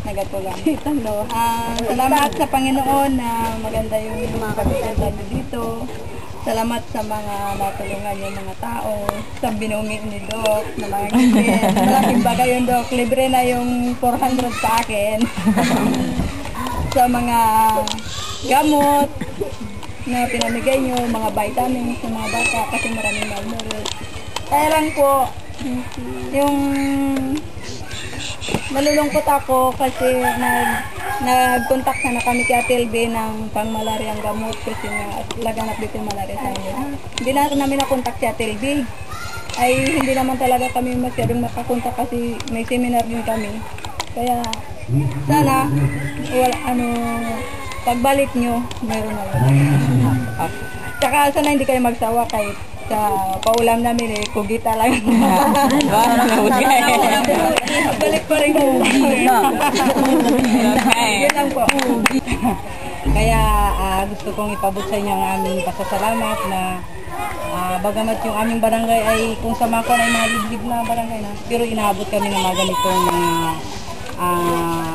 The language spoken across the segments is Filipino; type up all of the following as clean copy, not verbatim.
Nagatulong. Salamat sa Panginoon na maganda yung mga kapitan dito. Salamat sa mga natulungan yung mga tao. Sa binungi ni Doc na mga ngipin. Malaking bagay yung Doc. Libre na yung 400 sa akin. Sa mga gamot na pinamigay nyo, mga vitamins sa mga bata kasi maraming malnourished. Kaya lang po, yung nalulungkot ako kasi nag-contact na kami kay Ate LB ng pang-malaryang gamot kasi laganap dito yung malaria sa amin. Hindi na namin na-contact si Ate LB. Ay hindi naman talaga kami masyadong makakontak kasi may seminar din kami. Kaya sana pagbalik nyo, mayroon na yun. Tsaka sana hindi kayo magsawa kahit sa paulam namin kugita lang. Balik pa rin kugita. Yun lang po. Kaya gusto kong ipabot sa inyo ang aming pasasalamat na bagamat yung aming barangay ay kung sa mga ay mga liblib na barangay na, pero inaabot kami ng mga ganitong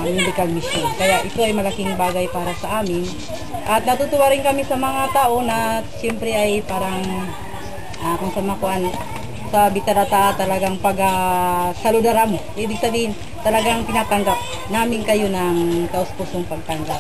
medical mission. Kaya ito ay malaking bagay para sa amin. At natutuwa rin kami sa mga tao na siyempre ay parang kung sa makuan sa Bitarata talagang pag-saludara mo. Ibig sabihin talagang tinatanggap namin kayo ng taus-pusong pagtanggap.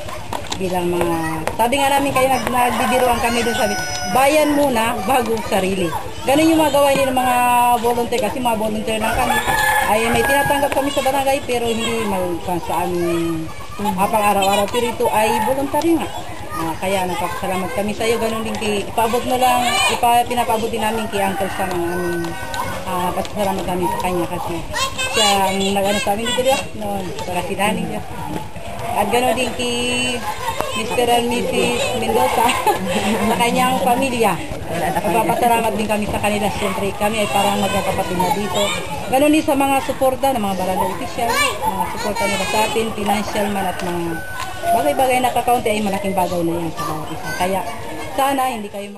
Bilang mga, sabi nga namin kayo nagbibiruan kami doon, sabi, bayan muna bago sarili. Ganun yung mga gawain ng mga volunteer kasi mga volunteer lang kami. Ay may tinatanggap kami sa barangay pero hindi sa aming pang-araw-araw. Pero ito ay voluntary nga. Kaya nagpapasalamat kami sa iyo. Ganun din ipaabot mo lang, pinapaabot din namin kay Uncle Sam ang aming pasasalamat namin sa kanya kasi siya ang nag-ano sa amin dito diya. No, para sinani diya. At gano'n din kay Mr. and Mrs. Mendoza sa kanyang pamilya. Nagpapasalamat din kami sa kanila. Siyempre kami ay parang magkakapatid na dito. Gano'n din sa mga suporta ng mga barangay official, mga suporta nila sa atin, financial man at mga bagay-bagay na kakaunti ay malaking bagay na yan sa bawat isa. Kaya sana hindi kayo